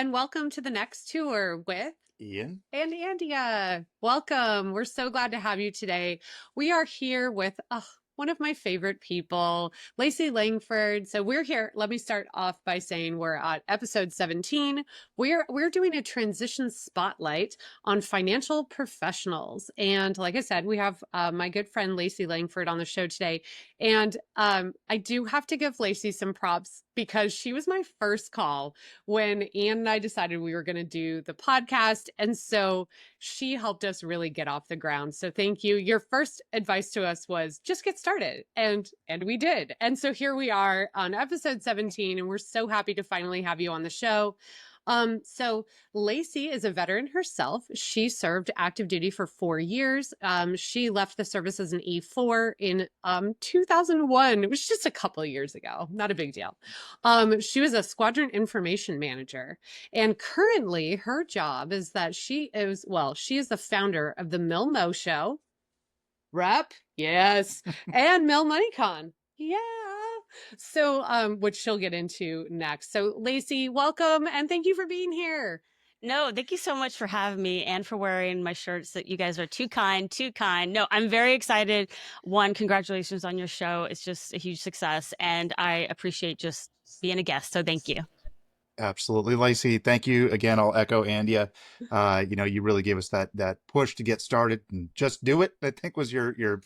and welcome to the next tour with Ian. and Andia. Welcome. We're so glad to have you today. We are here with one of my favorite people, Lacey Langford. So we're here. Let me start off by saying we're at episode 17. We're doing a transition spotlight on financial professionals. And like I said, we have my good friend Lacey Langford on the show today. And I do have to give Lacey some props because she was my first call when Ian and I decided we were going to do the podcast. And so she helped us really get off the ground. So thank you. Your first advice to us was just get started. And we did. And so here we are on episode 17, and we're so happy to finally have you on the show. So Lacey is a veteran herself. She served active duty for 4 years. She left the service as an E4 in 2001. It was just a couple of years ago, not a big deal. She was a squadron information manager, and currently she is the founder of the MILMO Show, Rep, yes, and MilMoneyCon. Yeah. So, which she'll get into next. So, Lacey, welcome and thank you for being here. No, thank you so much for having me and for wearing my shirts. That you guys are too kind, too kind. No, I'm very excited. One, congratulations on your show. It's just a huge success, and I appreciate just being a guest. So thank you. Absolutely, Lacey. Thank you again. I'll echo Andia. You really gave us that push to get started and just do it. I think was your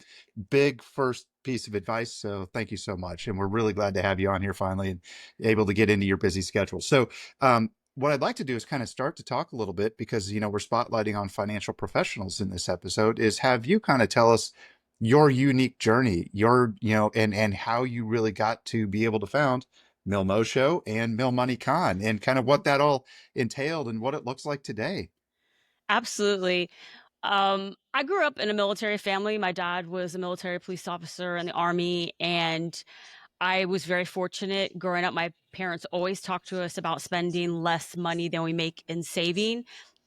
big first piece of advice. So thank you so much, and we're really glad to have you on here finally and able to get into your busy schedule. So what I'd like to do is kind of start to talk a little bit because we're spotlighting on financial professionals in this episode. Is have you kind of tell us your unique journey, and how you really got to be able to found MILMO Show and MilMoneyCon and kind of what that all entailed and what it looks like today. Absolutely. I grew up in a military family. My dad was a military police officer in the Army, and I was very fortunate growing up. My parents always talked to us about spending less money than we make in saving.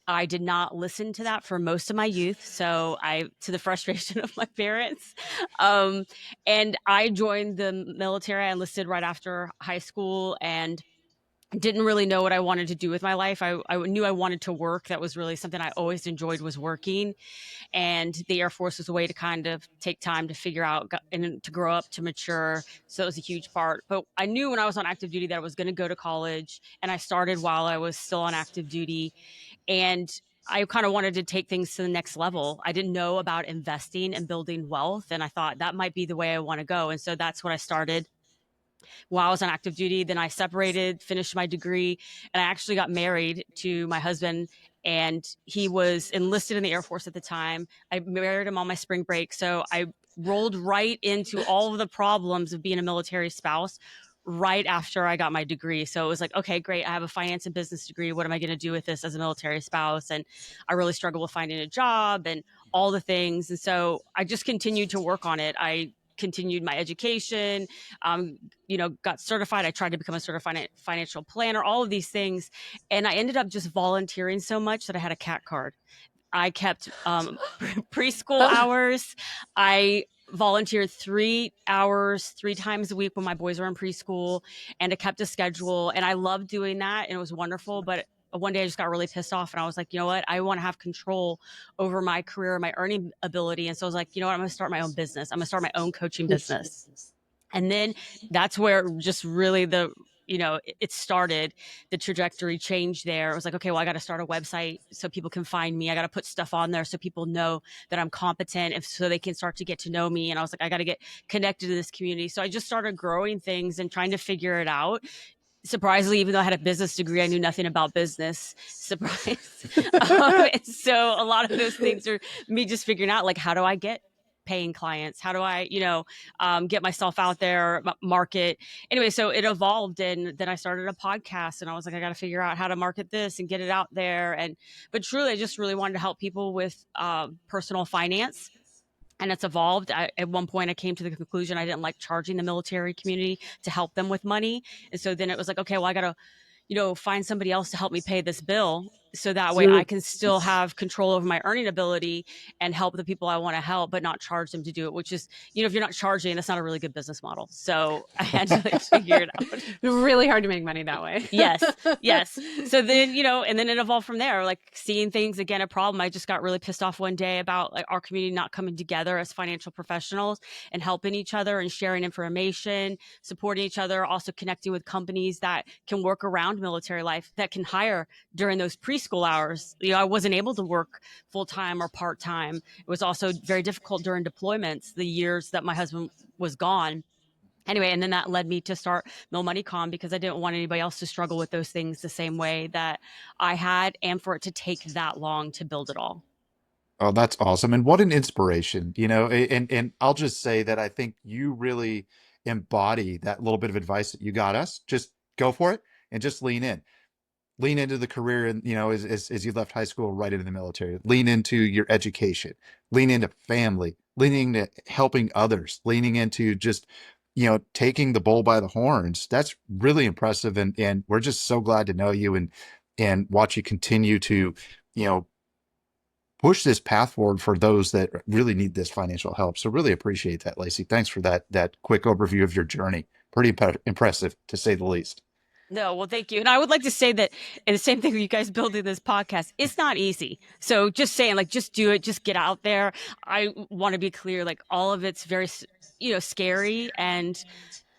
I did not listen to that for most of my youth, to the frustration of my parents. And I joined the military. I enlisted right after high school and didn't really know what I wanted to do with my life. I knew I wanted to work. That was really something I always enjoyed, was working. And the Air Force was a way to kind of take time to figure out and to grow up, to mature. So it was a huge part. But I knew when I was on active duty that I was going to go to college, and I started while I was still on active duty. And I kind of wanted to take things to the next level. I didn't know about investing and building wealth, and I thought that might be the way I want to go. And so that's what I started while I was on active duty. Then I separated, finished my degree, and I actually got married to my husband. And he was enlisted in the Air Force at the time. I married him on my spring break. So I rolled right into all of the problems of being a military spouse right after I got my degree. So it was like, okay, great. I have a finance and business degree. What am I going to do with this as a military spouse? And I really struggled with finding a job and all the things. And so I just continued to work on it. I continued my education, got certified. I tried to become a certified financial planner, all of these things. And I ended up just volunteering so much that I had a CAT card. I kept preschool hours. I volunteered 3 hours, 3 times a week when my boys were in preschool, and I kept a schedule. And I loved doing that, and it was wonderful. But one day I just got really pissed off, and I was like, you know what? I want to have control over my career, my earning ability. And so I was like, you know what? I'm going to start my own business. I'm going to start my own coaching business. And then that's where just really it started. The trajectory changed there. It was like, okay, well, I got to start a website so people can find me. I got to put stuff on there so people know that I'm competent, and so they can start to get to know me. And I was like, I got to get connected to this community. So I just started growing things and trying to figure it out. Surprisingly, even though I had a business degree, I knew nothing about business. Surprise. And so a lot of those things are me just figuring out, like, how do I get paying clients? How do I, get myself out there, market? Anyway, so it evolved, and then I started a podcast, and I was like, I got to figure out how to market this and get it out there. But truly, I just really wanted to help people with personal finance. And it's evolved. At one point, I came to the conclusion I didn't like charging the military community to help them with money. And so then it was like, okay, well, I got to, find somebody else to help me pay this bill. So that way I can still have control over my earning ability and help the people I want to help, but not charge them to do it, which is, if you're not charging, that's not a really good business model. So I had to figure it out. Really hard to make money that way. Yes. So then, and then it evolved from there, like seeing things again, a problem. I just got really pissed off one day about like our community not coming together as financial professionals and helping each other and sharing information, supporting each other, also connecting with companies that can work around military life, that can hire during those preschool hours. I wasn't able to work full-time or part-time. It was also very difficult during deployments, the years that my husband was gone. Anyway, and then that led me to start MilMoneyCon because I didn't want anybody else to struggle with those things the same way that I had, and for it to take that long to build it all. Oh, that's awesome. And what an inspiration, and I'll just say that I think you really embody that little bit of advice that you got us. Just go for it and just lean into the career. And, as you left high school, right into the military, lean into your education, lean into family, leaning into helping others, leaning into just, taking the bull by the horns. That's really impressive. And we're just so glad to know you and watch you continue to, push this path forward for those that really need this financial help. So really appreciate that, Lacey. Thanks for that quick overview of your journey. Pretty impressive, to say the least. No, well, thank you. And I would like to say that, and the same thing with you guys building this podcast, it's not easy. So just saying, like, just do it, just get out there. I want to be clear, like, all of it's very, scary and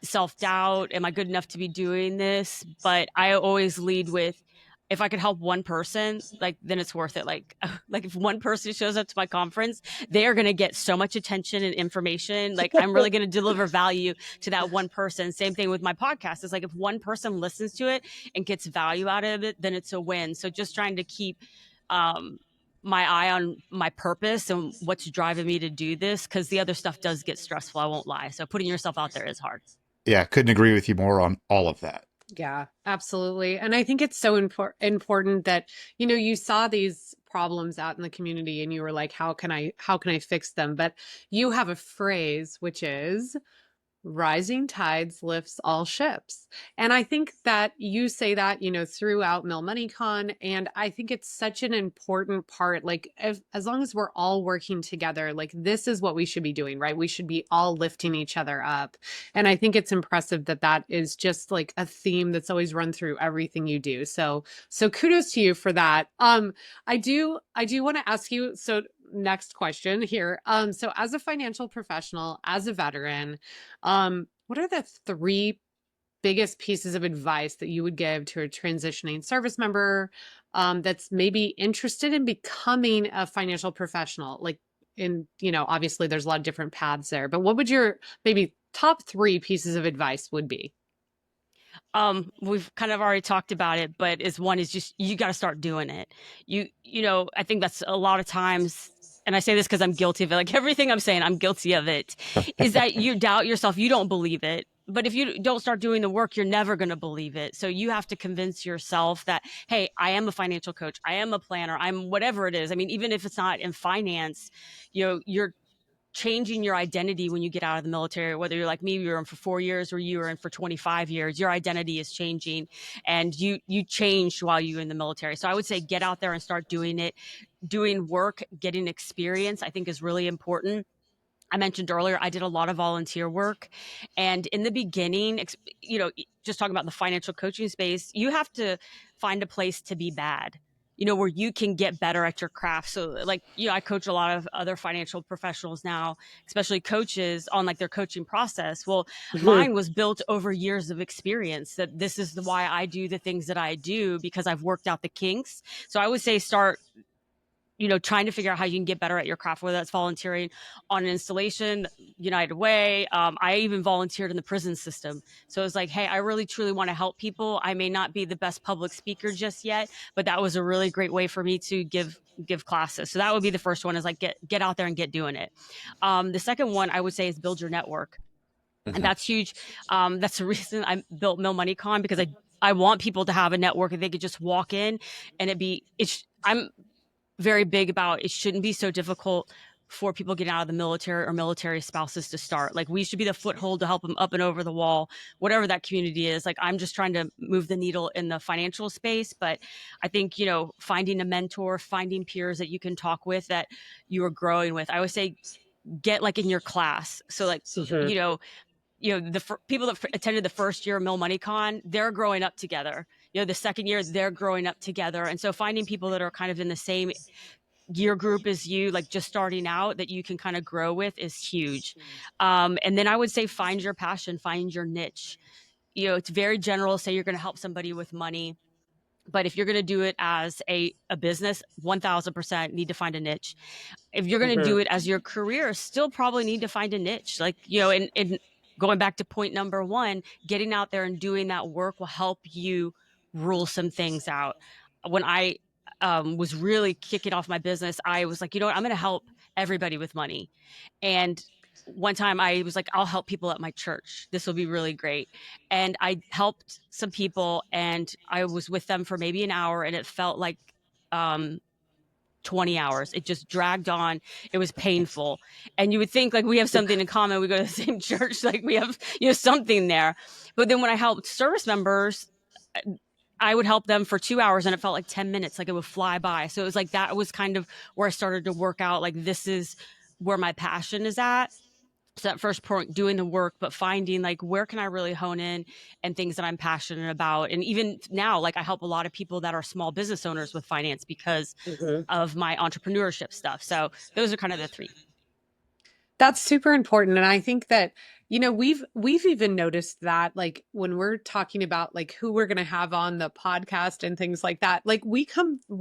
self-doubt. Am I good enough to be doing this? But I always lead with, if I could help one person, like, then it's worth it. Like if one person shows up to my conference, they are going to get so much attention and information. Like, I'm really going to deliver value to that one person. Same thing with my podcast. It's like, if one person listens to it and gets value out of it, then it's a win. So just trying to keep my eye on my purpose and what's driving me to do this, because the other stuff does get stressful. I won't lie. So putting yourself out there is hard. Yeah, couldn't agree with you more on all of that. Yeah, absolutely. And I think it's so important that, you saw these problems out in the community and you were like, how can I fix them? But you have a phrase, which is rising tides lifts all ships. And I think that you say that, throughout MilMoneyCon. And I think it's such an important part, like as long as we're all working together, like this is what we should be doing, right? We should be all lifting each other up. And I think it's impressive that is just like a theme that's always run through everything you do. So kudos to you for that. I do want to ask you, so next question here. So as a financial professional, as a veteran, what are the 3 biggest pieces of advice that you would give to a transitioning service member that's maybe interested in becoming a financial professional? Like obviously there's a lot of different paths there, but what would your maybe top 3 pieces of advice would be? We've kind of already talked about it, but one is just, you got to start doing it. I think that's a lot of times, and I say this because I'm guilty of it. Like, everything I'm saying, I'm guilty of it, is that you doubt yourself. You don't believe it. But if you don't start doing the work, you're never going to believe it. So you have to convince yourself that, hey, I am a financial coach. I am a planner. I'm whatever it is. I mean, even if it's not in finance, you're changing your identity when you get out of the military. Whether you're like me, you were in for 4 years, or you were in for 25 years, your identity is changing, and you changed while you were in the military. So I would say get out there and start doing it. Doing work, getting experience, I think is really important. I mentioned earlier, I did a lot of volunteer work. And in the beginning, just talking about the financial coaching space, you have to find a place to be bad, where you can get better at your craft. So like, I coach a lot of other financial professionals now, especially coaches, on like their coaching process. Well, mine was built over years of experience, that this is why I do the things that I do, because I've worked out the kinks. So I would say start trying to figure out how you can get better at your craft, whether that's volunteering on an installation, United Way. I even volunteered in the prison system. So it's like, hey, I really truly want to help people. I may not be the best public speaker just yet, but that was a really great way for me to give classes. So that would be the first one, is like, get out there and get doing it. The second one I would say is build your network. And that's huge. That's the reason I built MilMoneyCon, because I want people to have a network that they could just walk in and I'm very big about, it shouldn't be so difficult for people getting out of the military or military spouses to start. Like, we should be the foothold to help them up and over the wall, whatever that community is. Like, I'm just trying to move the needle in the financial space. But I think, finding a mentor, finding peers that you can talk with, that you are growing with. I always say, get like in your class. So like, the people that attended the first year of MilMoneyCon, they're growing up together. The second year, they're growing up together. And so finding people that are kind of in the same year group as you, like just starting out, that you can kind of grow with, is huge. And then I would say, find your passion, find your niche. It's very general. Say you're going to help somebody with money, but if you're going to do it as a business, 1000% need to find a niche. If you're going to do it as your career, still probably need to find a niche. Like, and going back to point number one, getting out there and doing that work will help you rule some things out. When I was really kicking off my business, I was like, I'm going to help everybody with money. And one time I was like, I'll help people at my church. This will be really great. And I helped some people, and I was with them for maybe an hour, and it felt like 20 hours. It just dragged on. It was painful. And you would think, like, we have something in common. We go to the same church. Like, we have, something there. But then when I helped service members, I would help them for 2 hours, and it felt like 10 minutes, like it would fly by. So it was like, that was kind of where I started to work out, like, this is where my passion is at. So that first point, doing the work, but finding, like, where can I really hone in, and things that I'm passionate about. And even now, like, I help a lot of people that are small business owners with finance because of my entrepreneurship stuff. So those are kind of the three. That's super important. And I think that, we've even noticed that, like, when we're talking about like who we're going to have on the podcast and things like that, like, we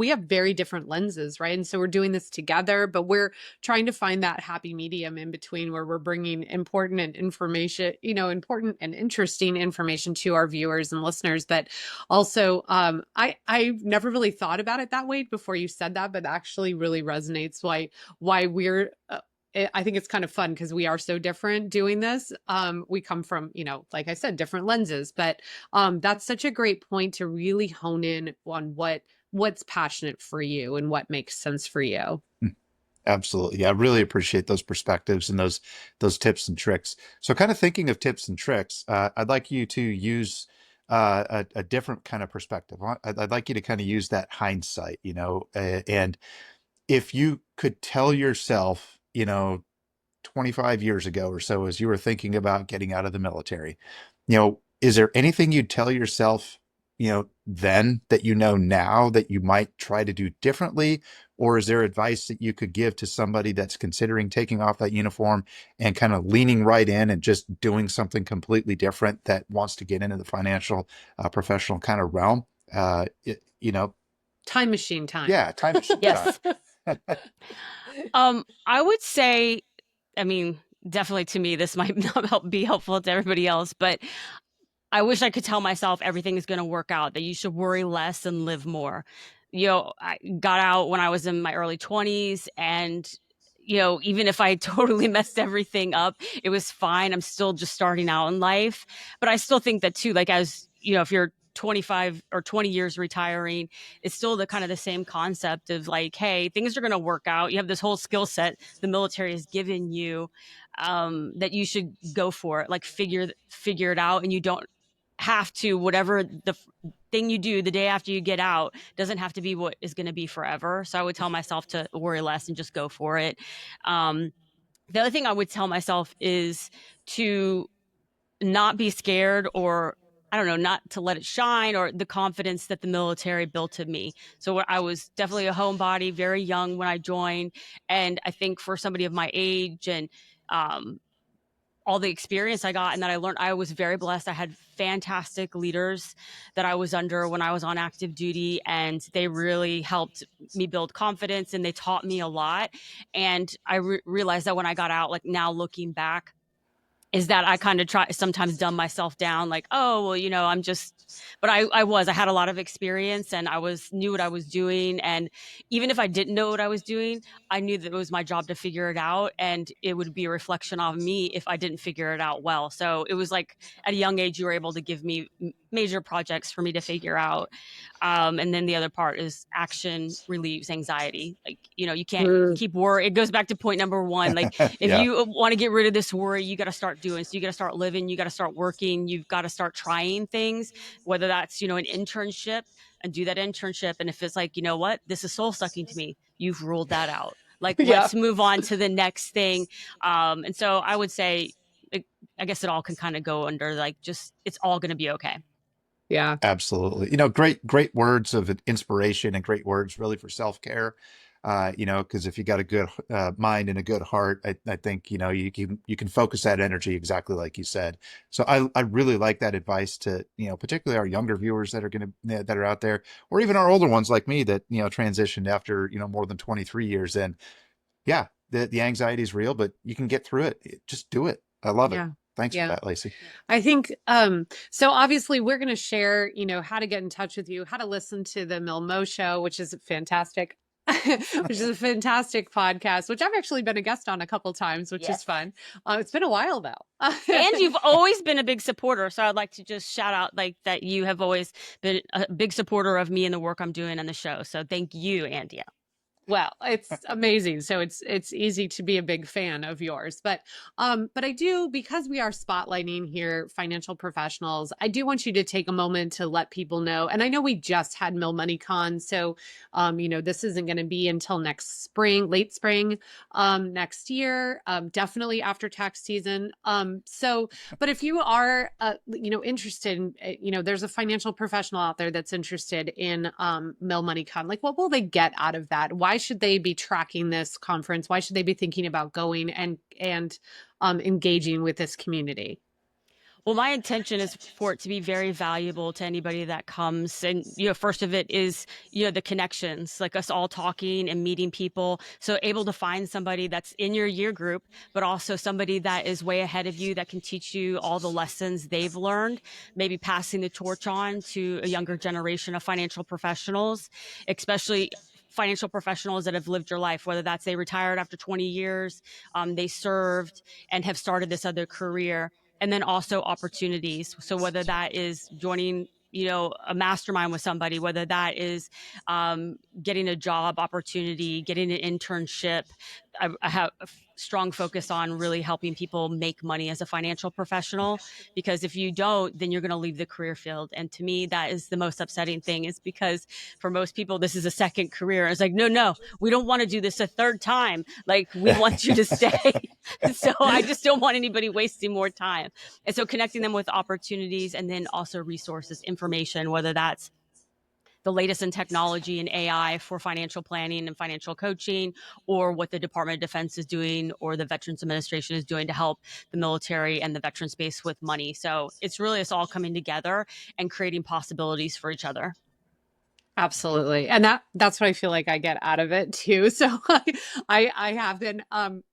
have very different lenses, right? And so we're doing this together, but we're trying to find that happy medium in between, where we're bringing important and interesting information to our viewers and listeners. But also, I've never really thought about it that way before you said that, but actually really resonates why we're, I think it's kind of fun because we are so different doing this. We come from, like I said, different lenses, but that's such a great point to really hone in on what's passionate for you and what makes sense for you. Absolutely. Yeah, I really appreciate those perspectives and those tips and tricks. So kind of thinking of tips and tricks, I'd like you to use a different kind of perspective. I'd like you to kind of use that hindsight, and if you could tell yourself, 25 years ago or so, as you were thinking about getting out of the military, is there anything you'd tell yourself, then that now that you might try to do differently? Or is there advice that you could give to somebody that's considering taking off that uniform and kind of leaning right in and just doing something completely different, that wants to get into the financial, professional kind of realm? Time machine time. Yeah, time machine Yes. time. I would say, definitely to me, this might not be helpful to everybody else, but I wish I could tell myself everything is going to work out, that you should worry less and live more. I got out when I was in my early 20s, and, even if I totally messed everything up, it was fine. I'm still just starting out in life. But I still think that too, like, as if you're 25 or 20 years retiring, it's still the kind of the same concept of like, hey, things are going to work out. You have this whole skill set the military has given you, that you should go for it, like figure it out. And you don't have to, whatever the thing you do the day after you get out doesn't have to be what is going to be forever. So I would tell myself to worry less and just go for it. The other thing I would tell myself is to not be scared, or I don't know, not to let it shine, or the confidence that the military built in me. So I was definitely a homebody, very young when I joined. And I think for somebody of my age, and all the experience I got and that I learned, I was very blessed. I had fantastic leaders that I was under when I was on active duty, and they really helped me build confidence, and they taught me a lot. And I realized that when I got out, like now looking back, is that I kind of try sometimes dumb myself down, like, oh, well, but I had a lot of experience and knew what I was doing. And even if I didn't know what I was doing, I knew that it was my job to figure it out. And it would be a reflection on me if I didn't figure it out well. So it was like at a young age, you were able to give me major projects for me to figure out. And then the other part is action relieves anxiety. Like, you can't Mm. keep worry. It goes back to point number one. Like, if Yeah. you want to get rid of this worry, you got to start doing. So you got to start living, you got to start working, you've got to start trying things, whether that's, an internship, and do that internship. And if it's like, you know what, this is soul sucking to me, you've ruled that out. Like, Yeah. let's move on to the next thing. And so I would say, I guess it all can kind of go under like, just, it's all going to be okay. Yeah. Absolutely. Great words of inspiration and great words really for self-care. Because if you got a good mind and a good heart, I think, you can focus that energy exactly like you said. So I really like that advice to, particularly our younger viewers that are out there, or even our older ones like me that, transitioned after, more than 23 years. And yeah, the anxiety is real, but you can get through it. Just do it. I love it. Yeah. Thanks for Yeah. that, Lacey. I think so obviously we're going to share, how to get in touch with you, how to listen to the MILMO Show, which is fantastic. Which is a fantastic podcast, which I've actually been a guest on a couple times, which is fun. It's been a while though. And you've always been a big supporter. So I'd like to just shout out like that you have always been a big supporter of me and the work I'm doing on the show. So thank you, Andia. Well, it's amazing. So it's easy to be a big fan of yours. But I do, because we are spotlighting here financial professionals, I do want you to take a moment to let people know. And I know we just had MilMoneyCon, so this isn't going to be until next spring, late spring, next year, definitely after tax season. But if you are interested in, there's a financial professional out there that's interested in MilMoneyCon, like what will they get out of that? Why should they be tracking this conference? Why should they be thinking about going and engaging with this community? Well, my intention is for it to be very valuable to anybody that comes. And, first of it is, the connections, like us all talking and meeting people. So able to find somebody that's in your year group, but also somebody that is way ahead of you that can teach you all the lessons they've learned, maybe passing the torch on to a younger generation of financial professionals, especially financial professionals that have lived your life, whether that's they retired after 20 years, they served and have started this other career. And then also opportunities. So whether that is joining, a mastermind with somebody, whether that is getting a job opportunity, getting an internship. I have a strong focus on really helping people make money as a financial professional, because if you don't, then you're going to leave the career field. And to me, that is the most upsetting thing, is because for most people, this is a second career. It's like, no, we don't want to do this a third time. Like, we want you to stay. So I just don't want anybody wasting more time. And so connecting them with opportunities, and then also resources, information, whether that's the latest in technology and AI for financial planning and financial coaching, or what the Department of Defense is doing or the Veterans Administration is doing to help the military and the veteran space with money. So it's really us all coming together and creating possibilities for each other. Absolutely. And that's what I feel like I get out of it too. So I have been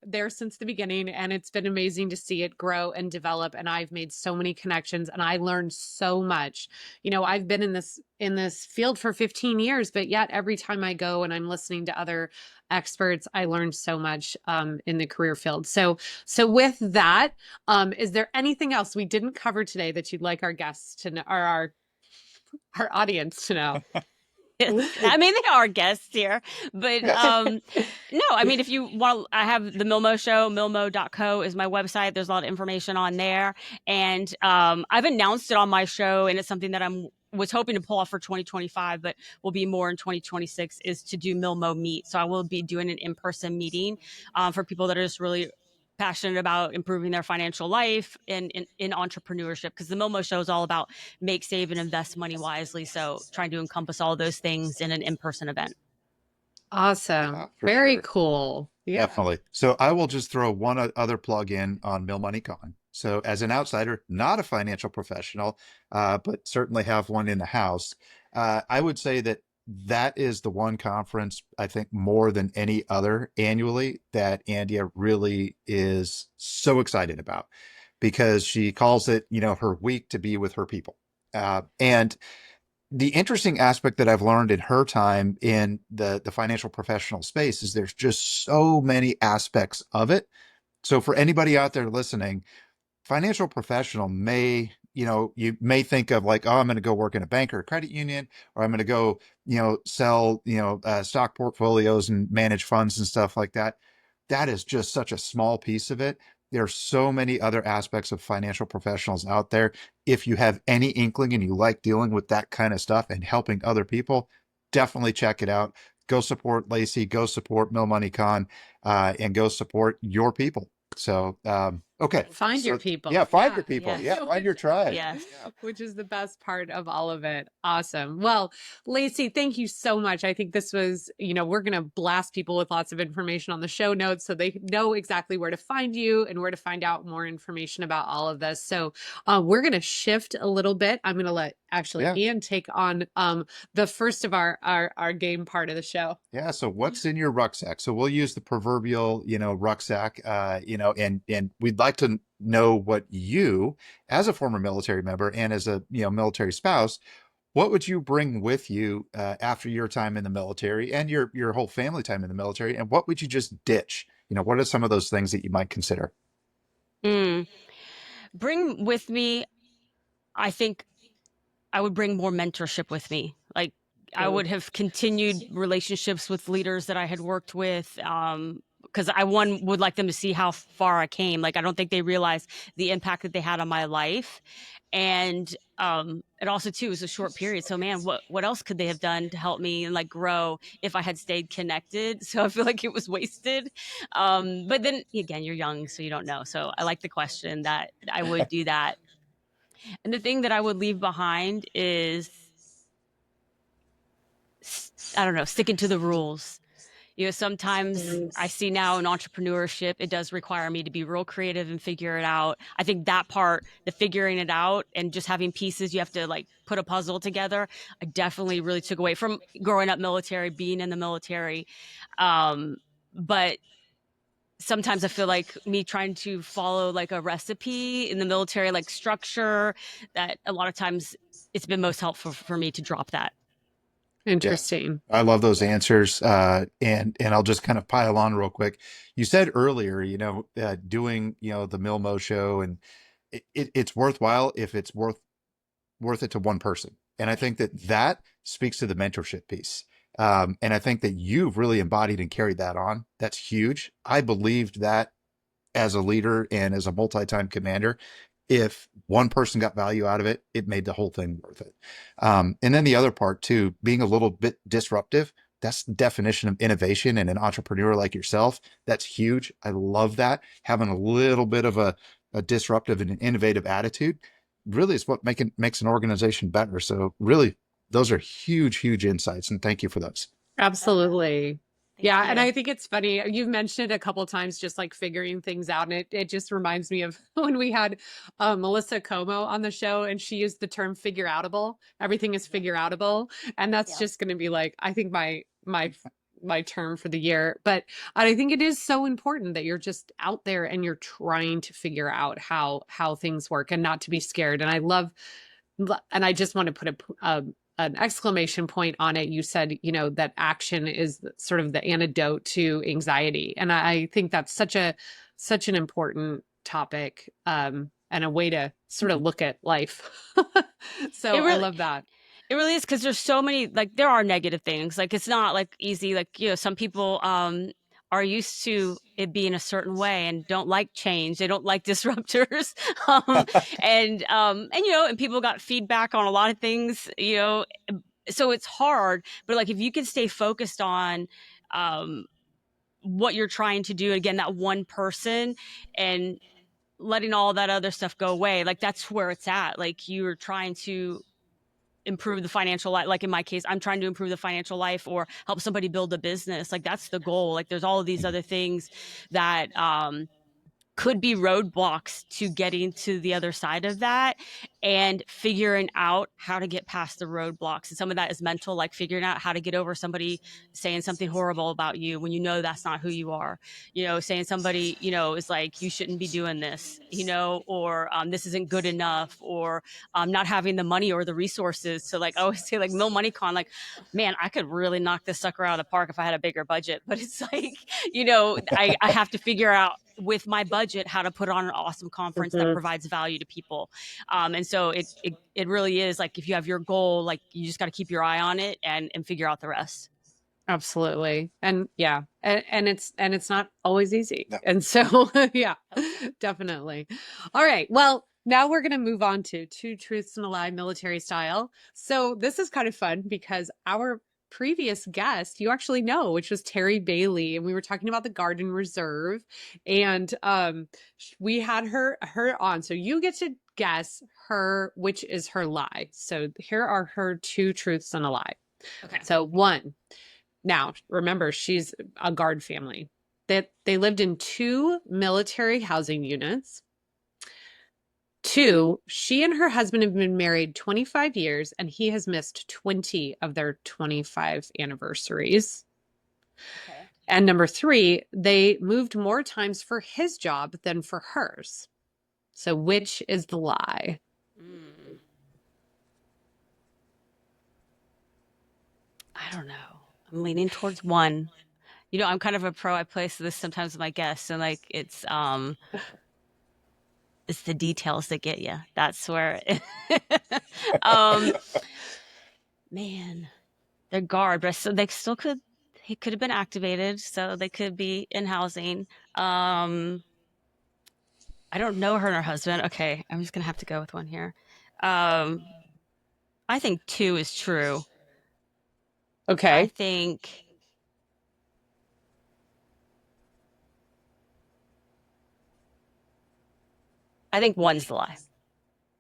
there since the beginning, and it's been amazing to see it grow and develop. And I've made so many connections, and I learned so much. I've been in this field for 15 years, but yet every time I go and I'm listening to other experts, I learned so much in the career field. So with that, is there anything else we didn't cover today that you'd like our guests to know, or our audience to know? I mean, they are guests here, but no, I mean, if you want, I have the MILMO Show, milmo.co is my website. There's a lot of information on there. And I've announced it on my show, and it's something that was hoping to pull off for 2025, but will be more in 2026, is to do MILMO Meet. So I will be doing an in-person meeting for people that are just really passionate about improving their financial life and in entrepreneurship, because the MILMO Show is all about make, save, and invest money wisely. So trying to encompass all those things in an in-person event. Awesome. For Very sure. cool. Yeah. Definitely. So I will just throw one other plug in on MilMoneyCon. So as an outsider, not a financial professional, but certainly have one in the house, I would say that is the one conference, I think, more than any other annually, that Andia really is so excited about. because she calls it, her week to be with her people. And the interesting aspect that I've learned in her time in the financial professional space is there's just so many aspects of it. So for anybody out there listening, financial professional may, you may think of like, oh, I'm going to go work in a bank or a credit union, or I'm going to go, sell, stock portfolios and manage funds and stuff like that. That is just such a small piece of it. There are so many other aspects of financial professionals out there. If you have any inkling and you like dealing with that kind of stuff and helping other people, definitely check it out. Go support Lacey, go support MilMoneyCon, and go support your people. So, okay. Find your So, people. yeah, find your people. Yes. Yeah, find your tribe. Yes. Yeah. Which is the best part of all of it. Awesome. Well, Lacey, thank you so much. I think this was, we're going to blast people with lots of information on the show notes so they know exactly where to find you and where to find out more information about all of this. So we're going to shift a little bit. I'm going to let actually Ian take on the first of our game part of the show. Yeah. So what's in your rucksack? So we'll use the proverbial, rucksack, and we'd like to know what you, as a former military member and as a, military spouse, what would you bring with you after your time in the military and your whole family time in the military? And what would you just ditch? What are some of those things that you might consider? Bring with me, I think I would bring more mentorship with me. Like I would have continued relationships with leaders that I had worked with. Because I would like them to see how far I came. Like I don't think they realize the impact that they had on my life. And it also too was a short period. So man, what else could they have done to help me and like grow if I had stayed connected? So I feel like it was wasted. But then again, you're young, so you don't know. So I like the question that I would do that. And the thing that I would leave behind is, I don't know, sticking to the rules. Sometimes I see now in entrepreneurship, it does require me to be real creative and figure it out. I think that part, the figuring it out and just having pieces, you have to like put a puzzle together. I definitely really took away from growing up military, being in the military. But sometimes I feel like me trying to follow like a recipe in the military, like structure, that a lot of times it's been most helpful for me to drop that. Interesting. Yeah, I love those answers. And I'll just kind of pile on real quick. You said earlier, doing, the MILMO show, and it's worthwhile if it's worth it to one person. And I think that speaks to the mentorship piece. And I think that you've really embodied and carried that on. That's huge. I believed that as a leader and as a multi-time commander, if one person got value out of it, it made the whole thing worth it. And then the other part too, being a little bit disruptive, that's the definition of innovation. And an entrepreneur like yourself, that's huge. I love that. Having a little bit of a disruptive and an innovative attitude really is what makes an organization better. So really, those are huge, huge insights. And thank you for those. Absolutely. Yeah. Thank And you. I think it's funny. You've mentioned it a couple of times, just like figuring things out. And it just reminds me of when we had Melissa Como on the show and she used the term figure outable. Everything is figure outable. And that's just going to be like, I think my term for the year. But I think it is so important that you're just out there and you're trying to figure out how things work and not to be scared. And I just want to put an exclamation point on it. You said, that action is sort of the antidote to anxiety. And I think that's such an important topic, and a way to sort of look at life. So I love that. It really is, because there's so many, like there are negative things. Like it's not like easy. Like, some people are used to it being a certain way and don't like change. They don't like disruptors. And people got feedback on a lot of things, so it's hard. But like if you can stay focused on what you're trying to do, again, that one person, and letting all that other stuff go away, like that's where it's at. Like you're trying to improve the financial life. Like in my case, I'm trying to improve the financial life or help somebody build a business. Like that's the goal. Like there's all of these other things that could be roadblocks to getting to the other side of that, and figuring out how to get past the roadblocks. And some of that is mental, like figuring out how to get over somebody saying something horrible about you when you know that's not who you are. Saying somebody, is like, you shouldn't be doing this, or this isn't good enough, or not having the money or the resources to, like, I always say, like, MilMoneyCon, like, man, I could really knock this sucker out of the park if I had a bigger budget. But it's like, I have to figure out with my budget how to put on an awesome conference that provides value to people. And so it really is like, if you have your goal, like, you just got to keep your eye on it and figure out the rest. Absolutely. And yeah, and it's not always easy. No. And so, yeah, definitely. All right. Well, now we're going to move on to Two Truths and a Lie military style. So this is kind of fun because our previous guest, you actually know, which was Terry Bailey, and we were talking about the Garden Reserve, and we had her on. So you get to guess which is her lie. So here are her two truths and a lie. Okay. So one, now remember, she's a Guard family. That they lived in 2 military housing units. 2, she and her husband have been married 25 years, and he has missed 20 of their 25 anniversaries. Okay. And number 3, they moved more times for his job than for hers. So which is the lie? I don't know. I'm leaning towards one. I'm kind of a pro. I play this sometimes with my guests, and like, it's the details that get you. That's where, man, they're Guard, but so they still could. He could have been activated, so they could be in housing. I don't know her and her husband. Okay, I'm just gonna have to go with one here. I think 2 is true. Okay. I think one's the lie.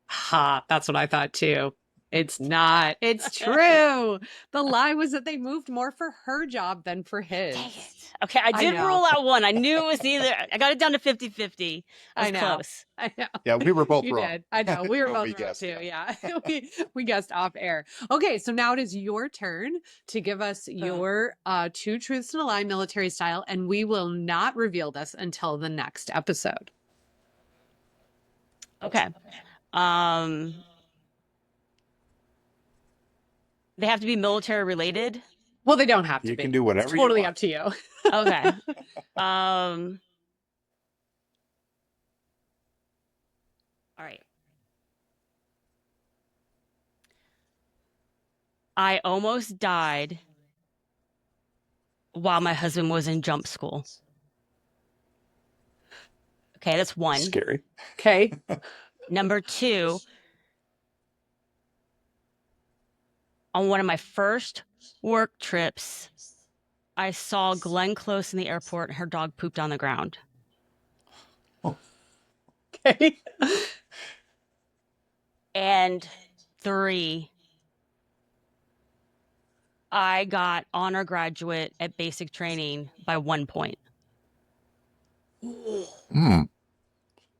Ha, that's what I thought too. It's not. It's true. The lie was that they moved more for her job than for his. Dang it. Okay, I did know. rule out one. I knew it was either. I got it down to 50-50. I was I know. close. I know. Yeah, we were both You wrong. did. I know. We were When both we wrong guessed, too. yeah. Yeah. we guessed off air. Okay, so now it is your turn to give us your 2 truths and a lie military style, and we will not reveal this until the next episode. Okay. They have to be military related. Well, they don't have to You be. can do whatever It's you totally want. up to you. Okay. All right. I almost died while my husband was in jump school. Okay, that's one. Scary. Okay. Number 2, on one of my first work trips, I saw Glenn Close in the airport, and her dog pooped on the ground. Okay. And 3, I got honor graduate at basic training by 1 point.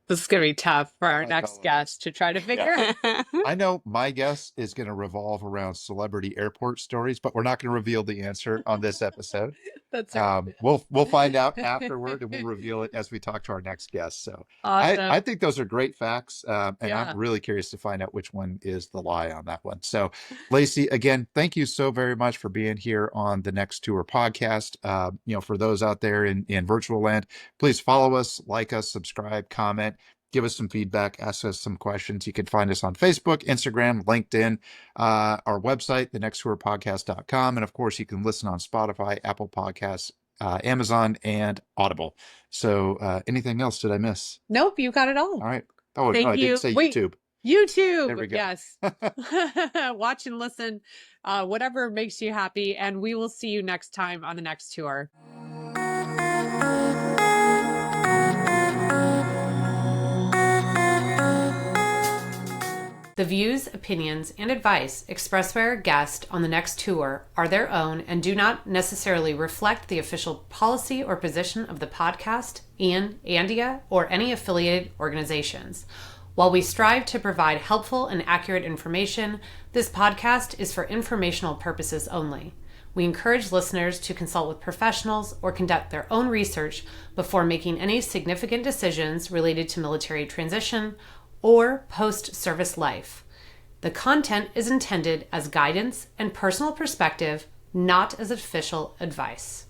This is going to be tough for our like next all of guest to try to figure out. I know my guess is going to revolve around celebrity airport stories, but we're not going to reveal the answer on this episode. That's right. We'll find out afterward, and we'll reveal it as we talk to our next guest. So Awesome. I think those are great facts, and Yeah. I'm really curious to find out which one is the lie on that one. So, Lacey, again, thank you so very much for being here on the Next Tour podcast. For those out there in virtual land, please follow us, like us, subscribe, comment. Give us some feedback, ask us some questions. You can find us on Facebook, Instagram, LinkedIn, our website, thenexttourpodcast.com. And of course, you can listen on Spotify, Apple Podcasts, Amazon, and Audible. So anything else did I miss? Nope, you got it all. All right. Oh, Thank no, I you. didn't say Wait. YouTube. YouTube. There we go. Yes. Watch and listen, whatever makes you happy. And we will see you next time on the next tour. The views, opinions, and advice expressed by our guest on the next tour are their own and do not necessarily reflect the official policy or position of the podcast, Andia, or any affiliated organizations. While we strive to provide helpful and accurate information, this podcast is for informational purposes only. We encourage listeners to consult with professionals or conduct their own research before making any significant decisions related to military transition or post-service life. The content is intended as guidance and personal perspective, not as official advice.